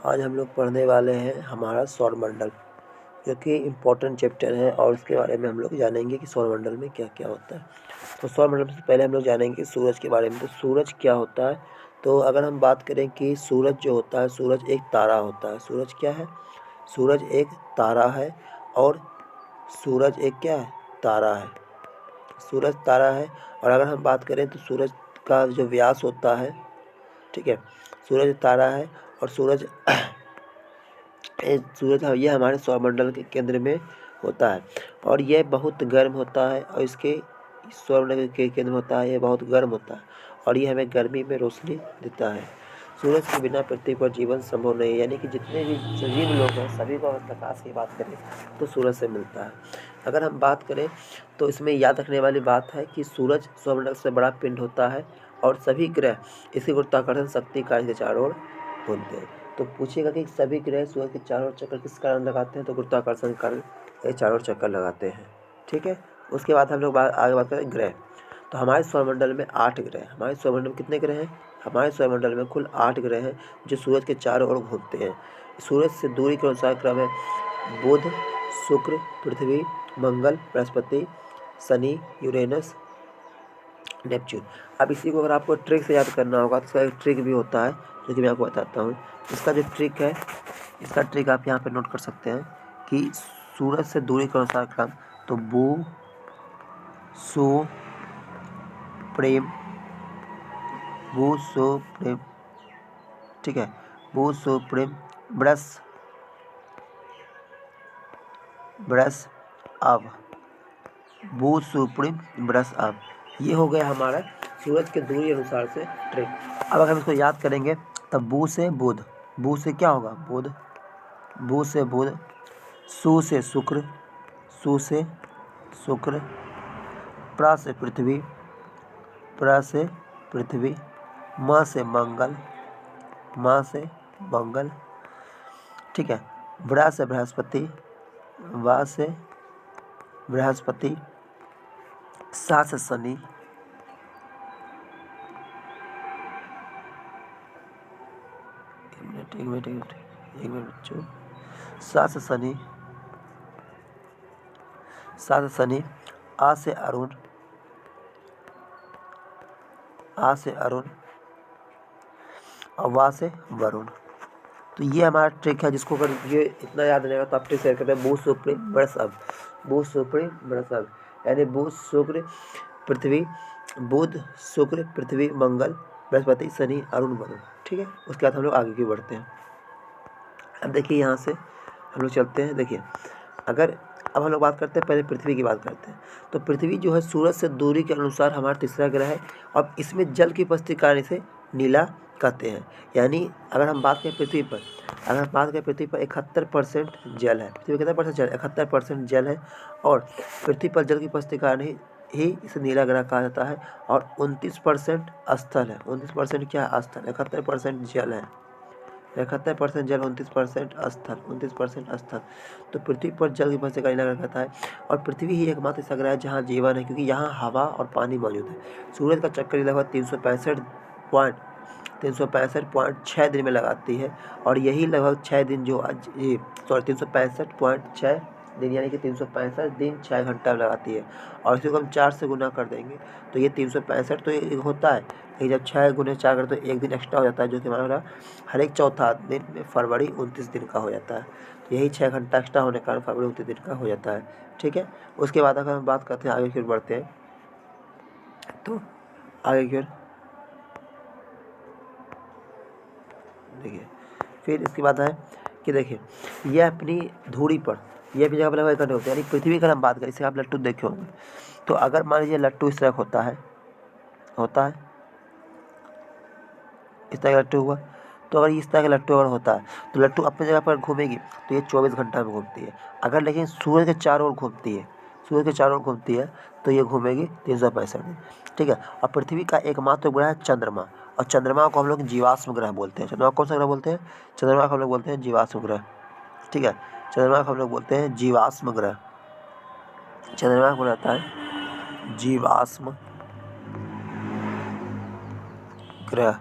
आज हम लोग पढ़ने वाले हैं हमारा सौरमंडल, जो कि इम्पोर्टेंट चैप्टर है और उसके बारे में हम लोग जानेंगे कि सौरमंडल में क्या क्या होता है। तो सौरमंडल से पहले हम लोग जानेंगे सूरज के बारे में। तो सूरज क्या होता है, तो अगर हम बात करें कि सूरज जो होता है, सूरज एक तारा होता है। सूरज क्या है? सूरज एक तारा है। और सूरज एक क्या है? तारा है। सूरज तारा है। और अगर हम बात करें तो सूरज का जो व्यास होता है, ठीक है, सूरज तारा है और सूरज ये हमारे सौरमंडल के केंद्र में होता है और यह बहुत गर्म होता है। और इसके सौरमंडल के केंद्र में होता है, यह बहुत गर्म होता है और ये हमें गर्मी में रोशनी देता है। सूरज के बिना पृथ्वी पर जीवन संभव नहीं है, यानी कि जितने भी सजीव लोग हैं सभी को अगर प्रकाश की बात करें तो सूरज से मिलता है। अगर हम बात करें तो इसमें याद रखने वाली बात है कि सूरज सौरमंडल से बड़ा पिंड होता है और सभी ग्रह इसकी गुरुत्वाकर्षण शक्ति का इसके चारों ओर घूमते हैं। तो पूछेगा कि सभी ग्रह सूरज के चारों ओर चक्कर किस कारण लगाते हैं, तो गुरुत्वाकर्षण के कारण ये चारों ओर चक्कर लगाते हैं। ठीक है, उसके बाद हम लोग आगे बात करें ग्रह। तो हमारे सौरमंडल में 8 ग्रह हैं। हमारे सौरमंडल में कितने ग्रह हैं? हमारे सौरमंडल में कुल 8 ग्रह हैं जो सूरज के चारों ओर घूमते हैं। सूरज से दूरी के अनुसार क्रम है बुध, शुक्र, पृथ्वी, मंगल, बृहस्पति, शनि, यूरेनस, नेपच्यून। अब इसी को अगर आपको ट्रिक से याद करना होगा तो इसका एक ट्रिक भी होता है जो कि मैं आपको बताता हूँ। इसका जो ट्रिक है, इसका ट्रिक आप यहाँ पे नोट कर सकते हैं कि सूरज से दूरी के अनुसार क्रम, तो बु सु प्रेम, बु सु प्रेम, ठीक है, बु सु प्रेम, ब्रस अब, बु सुप्रीम ब्रश अब। ये हो गया हमारा सूरज के दूरी अनुसार से ट्रिक। अब अगर हम इसको याद करेंगे तब बु से बुध, बु से क्या होगा? बुध, बु से बुध, सु से शुक्र, सु से शुक्र, प्र से पृथ्वी, प्र से पृथ्वी, म से मंगल, म से मंगल, ठीक है, व्र से बृहस्पति, व से बृहस्पति, सा से शनि, एक मिनट बच्चों, सा से शनि, सा से शनि, आ से अरुण, आ से अरुण और वा से वरुण। तो ये हमारा ट्रिक है, जिसको अगर ये इतना याद रहेगा तो आप ट्रिक शेयर करते हैं बु सुप्रीम ब्रस अब, बु सुप्रीम ब्रस अब, यानी बु शुक्र पृथ्वी, बुध शुक्र पृथ्वी मंगल बृहस्पति शनि अरुण वरुण। ठीक है, उसके बाद हम लोग आगे की बढ़ते हैं। अब देखिए यहाँ से हम लोग चलते हैं। देखिए अब हम लोग बात करते हैं, पहले पृथ्वी की बात करते हैं। तो पृथ्वी जो है सूरज से दूरी के अनुसार हमारा तीसरा ग्रह है और इसमें जल की उपस्थिति के कारण इसे नीला कहते हैं। यानी अगर हम बात करें पृथ्वी पर, 71% जल है। पृथ्वी कितना परसेंट जल? 71% जल है और पृथ्वी पर जल की उपस्थिति के कारण ही इसे नीला ग्रह कहा जाता है। और 29% स्थल है। 29% क्या है? स्थल। 71% जल है, 71% जल, 29% स्थल, 29% स्थल। तो पृथ्वी पर जल की उपस्थिति का नीला ग्रह कहता है और पृथ्वी ही एकमात्र ऐसा ग्रह है जहाँ जीवन है, क्योंकि यहाँ हवा और पानी मौजूद है। सूरज का चक्कर लगभग 365.6 दिन में लगाती है और यही लगभग 6 दिन जो आज 365.6 दिन, यानी कि 365 दिन 6 घंटा में लगाती है। और इसी को हम 4 से गुना कर देंगे तो ये 365 तो ये होता है, लेकिन जब 6 गुने 4 करते तो एक दिन एक्स्ट्रा हो जाता है, जो कि हमारा हर एक चौथा दिन में फरवरी 29 दिन का हो जाता है। तो यही 6 घंटा एक्स्ट्रा होने के कारण फरवरी 29 दिन का हो जाता है। ठीक है, उसके बाद अगर हम बात करते हैं आगे की ओर बढ़ते हैं, तो आगे की ओर देखिए, फिर इसके बाद है कि देखिए यह अपनी धुरी पर, यह भी जगह पर इकट्ठे होते हैं। यानी पृथ्वी का हम बात करें, इसे आप लट्टू देखे होंगे। तो अगर मान लीजिए लट्टू इस तरह होता है इस तरह का लट्टू हुआ, तो अगर इस तरह का लट्टू अगर होता है तो लट्टू अपनी जगह पर घूमेगी तो ये 24 घंटा में घूमती है। अगर लेकिन सूर्य के चारों ओर घूमती है तो ये घूमेगी 365 दिन। ठीक है, और पृथ्वी का एकमात्र ग्रह है चंद्रमा, और चंद्रमा को हम लोग जीवाश्म ग्रह बोलते हैं। चंद्रमा कौन सा ग्रह बोलते हैं? चंद्रमा को हम लोग बोलते हैं जीवाश्म ग्रह। ठीक है, चंद्रमा को हम लोग बोलते हैं जीवाश्म ग्रह। चंद्रमा को रहता है जीवाश्म ग्रह,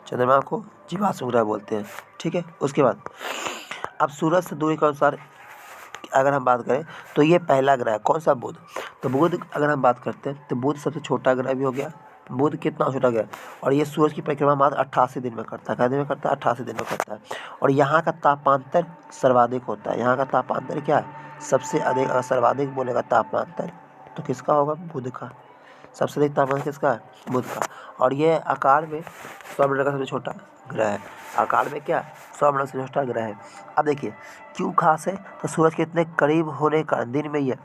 चंद्रमा को जीवाश्म ग्रह बोलते हैं। ठीक है, उसके बाद अब सूरज से दूरी के अनुसार अगर हम बात करें तो ये पहला ग्रह है, कौन सा? बुध। तो बुध अगर हम बात करते हैं तो बुध सबसे छोटा ग्रह भी हो गया। बुध कितना छोटा ग्रह, और ये सूरज की परिक्रमा मात्र 88 दिन में करता है। कितने दिन में करता है? 88 दिन में करता है। और यहाँ का तापांतर सर्वाधिक होता है। यहाँ का तापांतर क्या है? सबसे अधिक। अगर सर्वाधिक बोलेगा तापांतर तो किसका होगा? बुध का। सबसे अधिक तापमान किसका है? बुध का। और ये आकार में सौरमंडल का सबसे छोटा ग्रह है। आकार में क्या? सौरमंडल से छोटा ग्रह है। अब देखिए क्यों खास है, तो सूरज के इतने करीब होने का दिन में ये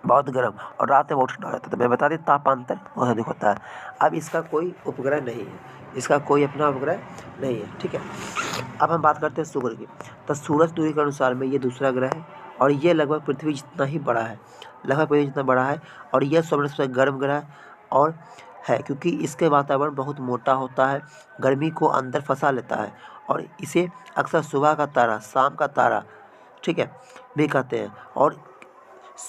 बहुत गर्म और रात में बहुत ठंडा हो जाता है। तो मैं बता दी तापांतर बहुत अधिक होता है। अब इसका कोई उपग्रह नहीं है, इसका कोई अपना उपग्रह नहीं है। ठीक है, अब हम बात करते हैं शुक्र की। तो सूरज दूरी के अनुसार में ये दूसरा ग्रह है और ये लगभग पृथ्वी जितना ही बड़ा है, लगभग पृथ्वी जितना बड़ा है। और यह सौरमंडल से गर्म ग्रह और है क्योंकि इसके वातावरण बहुत मोटा होता है, गर्मी को अंदर फंसा लेता है और इसे अक्सर सुबह का तारा, शाम का तारा, ठीक है, भी कहते हैं। और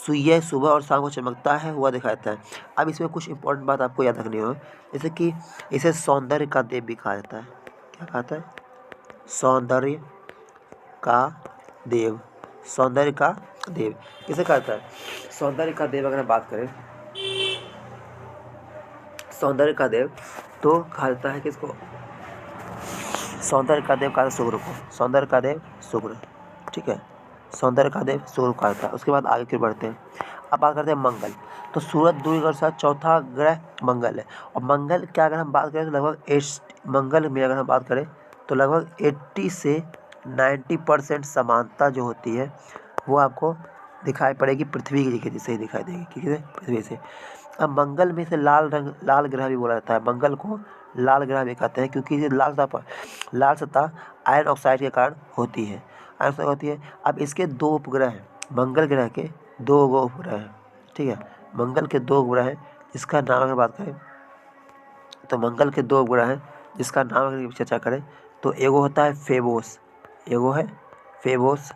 यह सुबह और शाम को चमकता है हुआ दिखाई देता है। अब इसमें कुछ इंपॉर्टेंट बात आपको याद रखनी हो, जैसे कि इसे सौंदर्य का देव भी कहा जाता है। क्या कहता है? सौंदर्य का देव। सौंदर्य का देव किसे कहता है? सौंदर्य का देव अगर हम बात करें, सौंदर्य का देव तो कहा जाता है किसको? सौंदर्य का देव कहा जाता है शुक्र को। सौंदर्य का देव शुक्र। ठीक है, सौंदर्य का देव सूर्य कहा जाता है। उसके बाद आगे फिर बढ़ते हैं। अब बात करते हैं मंगल। तो सूरज दूरी के अनुसार चौथा ग्रह मंगल है। और मंगल क्या अगर हम बात करें तो लगभग मंगल में अगर हम बात करें तो लगभग 80 से 90% समानता जो होती है वो आपको दिखाई पड़ेगी पृथ्वी की जगह से ही दिखाई देगी। किसी पृथ्वी से। अब मंगल में से लाल ग्रह भी बोला जाता है। मंगल को लाल ग्रह भी कहते हैं क्योंकि ये लाल सतह आयरन ऑक्साइड के कारण होती है। आयरन ऑक्साइड होती है। अब इसके दो उपग्रह हैं, मंगल ग्रह के दो उपग्रह हैं। ठीक है, मंगल के दो उपग्रह हैं जिसका नाम अगर बात करें तो मंगल के दो उपग्रह हैं जिसका नाम अगर चर्चा करें तो एगो होता है फेबोस, एगो है फेबोस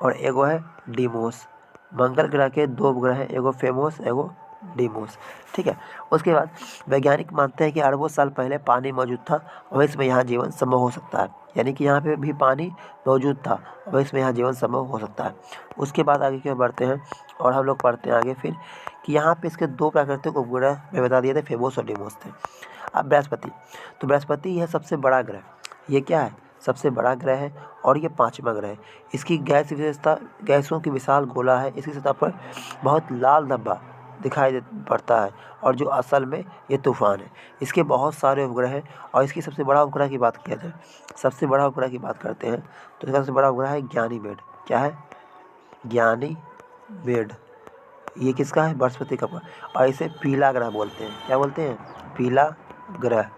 और एगो है डीमोस। मंगल ग्रह के दो उपग्रह हैं, एगो फेबोस एगो डीमोस। ठीक है, उसके बाद वैज्ञानिक मानते हैं कि अरबों साल पहले पानी मौजूद था और इसमें यहाँ जीवन संभव हो सकता है। यानी कि यहाँ पे भी पानी मौजूद था और इसमें यहाँ जीवन संभव हो सकता है। उसके बाद आगे की ओर बढ़ते हैं और हम लोग पढ़ते हैं आगे फिर कि यहाँ पे इसके दो प्राकृतिक उपग्रह में बता दिए थे, फेबोस और डीमोस थे। अब बृहस्पति, तो बृहस्पति यह सबसे बड़ा ग्रह, ये क्या है? सबसे बड़ा ग्रह है और ये पांचवा ग्रह है। इसकी गैस विशेषता, गैसों की विशाल गोला है। इसकी सतह पर बहुत लाल धब्बा दिखाई पड़ता है और जो असल में ये तूफान है। इसके बहुत सारे उपग्रह हैं और इसकी सबसे बड़ा उपग्रह की बात किया जाए, सबसे बड़ा उपग्रह की बात करते हैं तो इसका सबसे बड़ा उपग्रह है ज्ञानीमेड। क्या है? ज्ञानीमेड। ये किसका है? बृहस्पति का। और इसे पीला ग्रह बोलते हैं। क्या बोलते हैं? पीला ग्रह।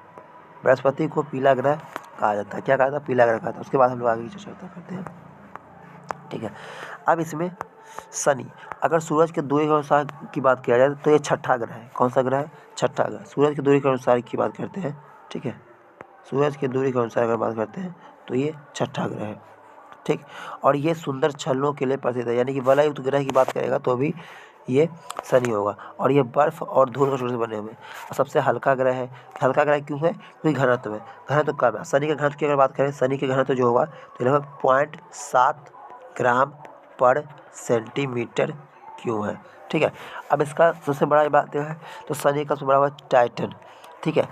बृहस्पति को पीला ग्रह कहा जाता है। क्या कहा जाता है? पीला ग्रह कहा जाता है। उसके बाद हम लोग आगे की चर्चा करते हैं। ठीक है, अब इसमें शनि, अगर सूरज के दूरी के अनुसार की बात किया जाए तो ये छठा ग्रह है। कौन सा ग्रह है? छठा ग्रह। सूरज की दूरी के अनुसार की बात करते हैं, ठीक है, सूरज की दूरी के अनुसार अगर बात करते हैं तो ये छठा ग्रह है। ठीक, और ये सुंदर छल्लों के लिए प्रसिद्ध है। यानी कि वलयुक्त ग्रह की बात करेगा तो भी ये शनि होगा। और ये बर्फ और धूल के टुकड़े से बने हुए हैं और सबसे हल्का ग्रह है। हल्का ग्रह क्यों है? क्योंकि घनत्व है, घनत्व कम है। शनि के घनत्व की अगर बात करें, शनि के घनत्व जो होगा तो लगभग 0.7 ग्राम पर सेंटीमीटर क्यों है। ठीक है, अब इसका सबसे बड़ा बात यह है तो शनि का सबसे बड़ा हुआ टाइटन। ठीक है,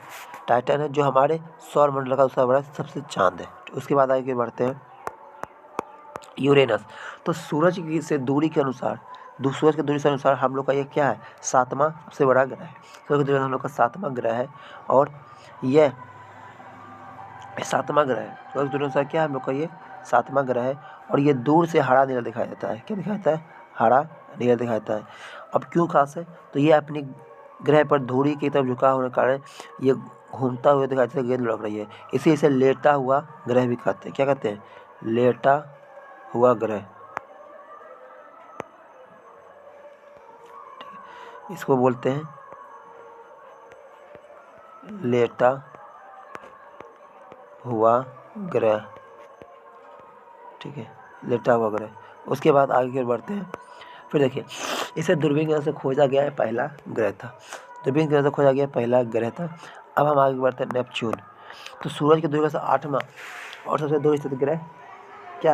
टाइटन है जो हमारे सौरमंडल का दूसरा बड़ा सबसे चांद है। उसके बाद आगे बढ़ते हैं यूरेनस। तो सूरज की से दूरी के अनुसार, सूरज की दूरी से अनुसार हम लोग का ये क्या है? सातवां सबसे बड़ा ग्रह है। सूरज की दूरी हम लोग का सातवां ग्रह है और यह सातवां ग्रह है। सूरज की दूरी अनुसार क्या है हम लोग का? ये सातवां ग्रह है और ये दूर से हरा नीला दिखाई देता है। क्या दिखाता है? हरा नीला दिखाता है। अब क्यों खास है? तो ये अपनी ग्रह पर धुरी की तरफ झुका होने के कारण ये घूमता हुआ दिखाई देता है, गेंद लुढ़क रही है। इसे लेटा हुआ ग्रह भी कहते हैं। क्या कहते हैं? लेटा हुआ ग्रह। इसको बोलते हैं लेटा हुआ ग्रह। ठीक है, लेटा हुआ ग्रह। उसके बाद आगे की ओर बढ़ते हैं। फिर देखिए इसे दूरबीन की मदद से खोजा गया है, पहला ग्रह था। दूरबीन की मदद से खोजा गया पहला ग्रह था। अब हम आगे बढ़ते हैं नेपच्यून। तो सूरज की दूरी से 8वां और सबसे दूर स्थित ग्रह क्या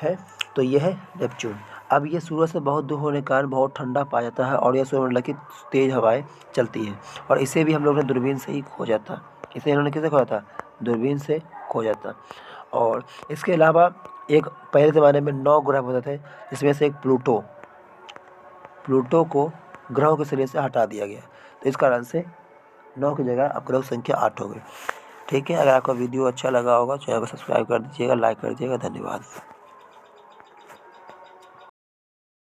है तो ये है नेपच्यून। अब ये सूरज से बहुत दूर होने के कारण बहुत ठंडा पाया जाता है और यह सौरमंडल की तेज हवाएं चलती हैं और इसे भी हम लोग ने दूरबीन से ही खोजा था। इसे इन्होंने किससे खोजा था? दूरबीन से खोजा था। और इसके अलावा एक पहले ज़माने में 9 ग्रह होते थे, जिसमें से एक प्लूटो को ग्रहों के सिरे से हटा दिया गया, तो इस कारण से 9 की जगह अब ग्रह संख्या 8 हो गई। ठीक है, अगर आपका वीडियो अच्छा लगा होगा चैनल को सब्सक्राइब कर दीजिएगा, लाइक कर दीजिएगा। धन्यवाद।